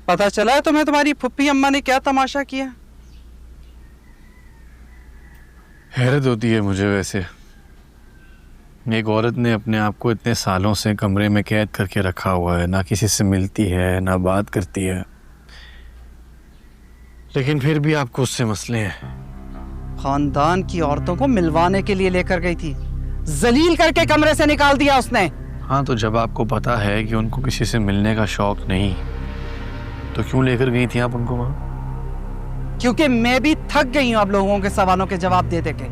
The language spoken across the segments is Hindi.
पता चला है तुम्हें तुम्हारी फुप्पी अम्मा ने क्या तमाशा किया? हैरत होती है मुझे वैसे। एक औरत ने अपने आप को इतने सालों से कमरे में कैद करके रखा हुआ है, ना किसी से मिलती है ना बात करती है, लेकिन फिर भी आपको उससे मसले हैं। खानदान की औरतों को मिलवाने के लिए लेकर गई थी, जलील करके कमरे से निकाल दिया उसने। हाँ, तो जब आपको पता है कि उनको किसी से मिलने का शौक नहीं, तो क्यों लेकर गई थी आप उनको वहां? क्योंकि मैं भी थक गई हूं आप लोगों के सवालों के जवाब दे के।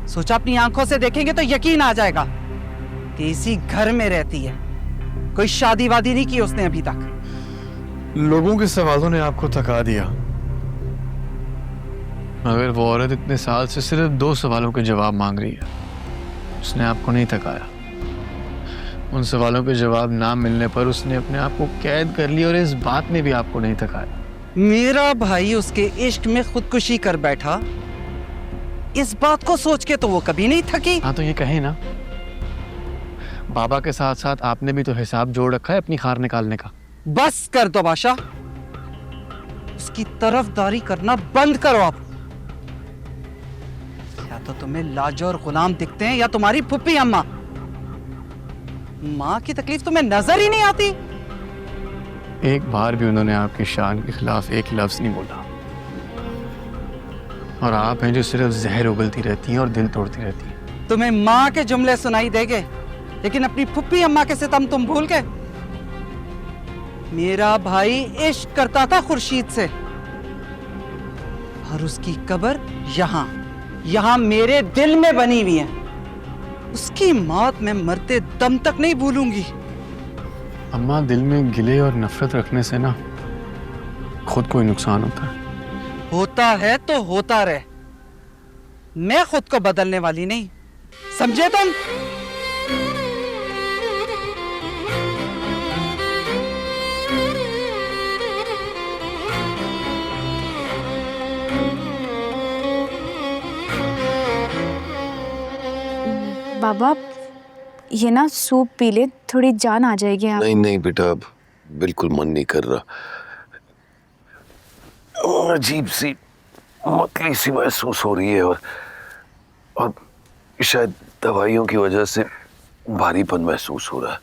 सोचा अपनी आंखों से देखेंगे तो यकीन आ जाएगा कि इसी घर में रहती है। कोई शादी वादी नहीं की उसने अभी तक। लोगों के सवालों ने आपको थका दिया, मगर वो औरत इतने साल से सिर्फ 2 सवालों के जवाब मांग रही है। उसने आपको नहीं थकाया। उन सवालों के जवाब ना मिलने पर उसने अपने आप को कैद कर लिया, और इस बात ने भी आपको नहीं थकाया। मेरा भाई उसके इश्क में खुदकुशी कर बैठा, इस बात को सोच के तो वो कभी नहीं थकी। हाँ, तो ये कहे ना, बाबा के साथ साथ आपने भी तो हिसाब जोड़ रखा है अपनी खार निकालने का। बस कर दो बादशाह, उसकी तरफदारी करना बंद करो आप। या तो तुम्हें लाजोर गुलाम दिखते हैं या तुम्हारी फुप्पी अम्मा। माँ की तकलीफ तुम्हें नजर ही नहीं आती। एक बार भी उन्होंने आपकी शान के खिलाफ एक लफ्ज नहीं बोला, और आप हैं जो सिर्फ जहर उगलती रहती हैं और दिल तोड़ती रहती हैं। तुम्हें माँ के जुमले सुनाई देंगे, लेकिन अपनी फुप्पी अम्मा के सितम तुम भूल गए। मेरा भाई इश्क करता था खुर्शीद से, और उसकी कब्र यहाँ मेरे दिल में बनी हुई है। उसकी मौत मैं मरते दम तक नहीं भूलूंगी। अम्मा, दिल में गिले और नफरत रखने से ना खुद को ही नुकसान होता है। होता है तो होता रहे, मैं खुद को बदलने वाली नहीं, समझे तुम? बाबा, ये ना सूप पी ले, थोड़ी जान आ जाएगी। आप नहीं नहीं बेटा, अब बिल्कुल मन नहीं कर रहा। अजीब सी मतली सी महसूस हो रही है, और शायद दवाइयों की वजह से भारीपन महसूस हो रहा है।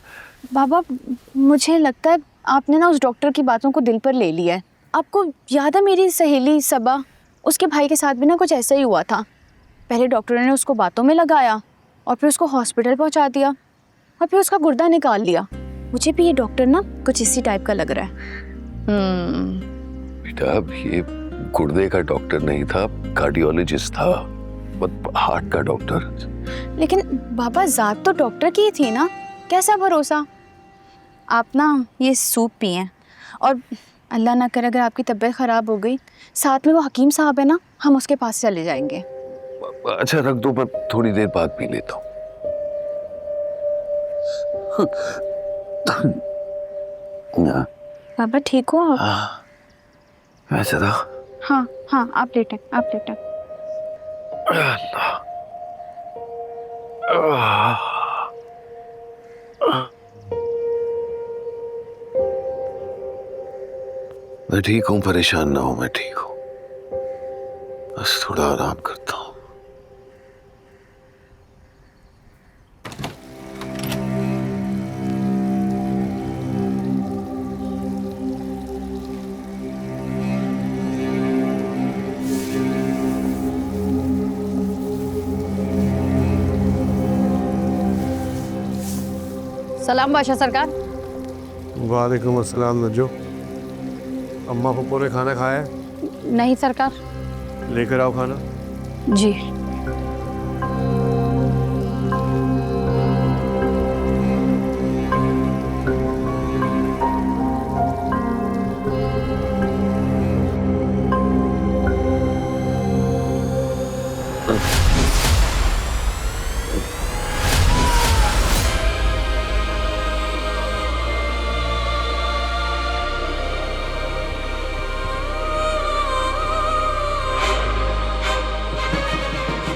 बाबा, मुझे लगता है आपने ना उस डॉक्टर की बातों को दिल पर ले लिया है। आपको याद है मेरी सहेली सबा, उसके भाई के साथ भी ना कुछ ऐसा ही हुआ था। पहले डॉक्टर ने उसको बातों में लगाया और फिर उसको हॉस्पिटल पहुंचा दिया और फिर उसका गुर्दा निकाल लिया। मुझे भी ये डॉक्टर ना कुछ इसी टाइप का लग रहा है। बेटा, अब ये गुर्दे का डॉक्टर नहीं था, कार्डियोलॉजिस्ट था, हार्ट का डॉक्टर। लेकिन बाबा, जात तो डॉक्टर की ही थी ना, कैसा भरोसा। आप ना ये सूप पिएं, और अल्लाह ना करे अगर आपकी तबीयत ख़राब हो गई, साथ में वो हकीम साहब है ना, हम उसके पास चले जाएंगे। अच्छा रख दो, मैं थोड़ी देर बाद पी लेता हूँ। बाबा ठीक हो आप? वैसे तो हाँ हाँ, आप लेटें, आप लेटें। मैं ठीक हूँ, परेशान ना हो, मैं ठीक हूँ, बस थोड़ा आराम करता हूँ। सलाम बादशाह सरकार। वालेकुम अस्सलाम नजो। अम्मा पप्पो ने खाना खाया है? नहीं सरकार। लेकर आओ खाना। जी।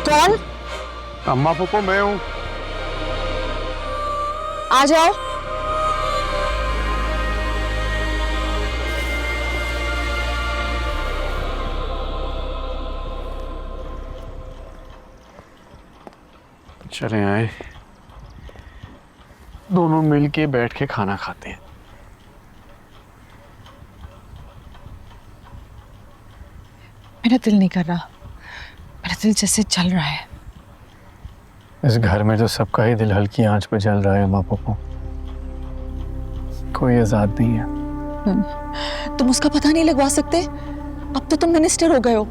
कौन? अम्मा पप्पो मैं हूँ। आ जाओ। चले आए, दोनों मिलके बैठ के खाना खाते हैं। मेरा दिल नहीं कर रहा, मेरा दिल जैसे चल रहा है। इस घर में तो सबका ही दिल हल्की आंच पे जल रहा है अम्मा पापा, कोई आजाद नहीं है। तुम उसका पता नहीं लगवा सकते? अब तो तुम मिनिस्टर हो गए हो।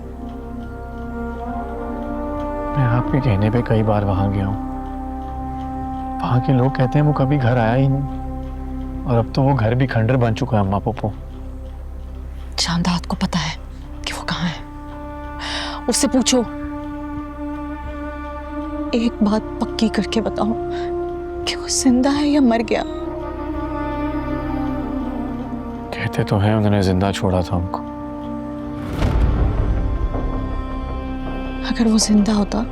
मैं आपके कहने पे कई बार वहां गया हूँ, वहां के लोग कहते हैं वो कभी घर आया ही नहीं, और अब तो वो घर भी खंडर बन चुका है अम्मा पापा। चांदात को पता है कि वो कहाँ है, उससे पूछो। एक बात पक्की करके बताओ कि वो जिंदा है या मर गया। कहते तो हैं उन्होंने जिंदा छोड़ा था हमको। अगर वो जिंदा होता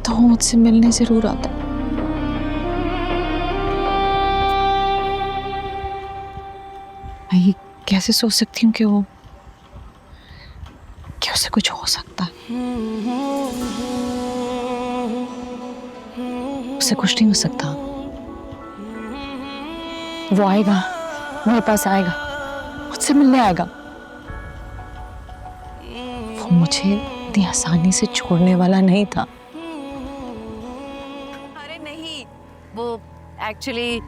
तो वो मुझसे मिलने जरूर आता। मैं ये कैसे सोच सकती हूँ कि उसे कुछ हो सकता है। उसे कुछ नहीं हो सकता। वो आएगा, मेरे पास आएगा, मुझसे मिलने आएगा। वो मुझे इतनी आसानी से छोड़ने वाला नहीं था। अरे नहीं, वो एक्चुअली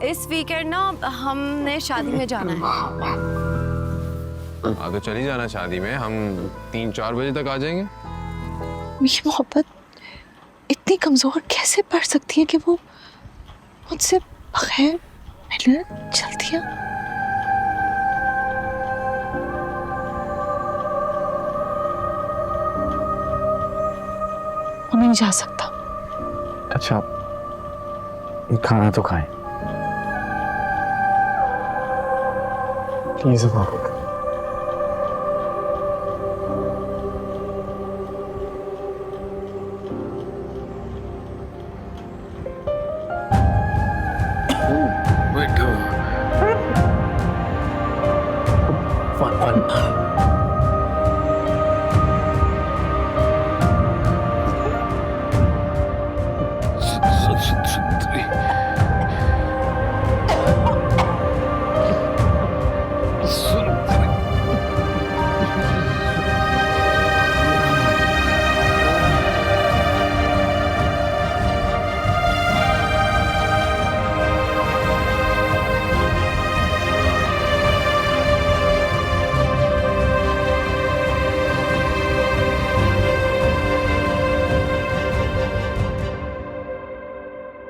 इस वीकेंड ना हमने शादी में जाना है। हाँ तो चली जाना शादी में, हम 3-4 बजे तक आ जाएंगे। ये मोहब्बत इतनी कमजोर कैसे पड़ सकती है कि वो मुझसे बगैर मिलने चलती है। वो नहीं जा सकता। अच्छा खाना तो खाएं प्लीज।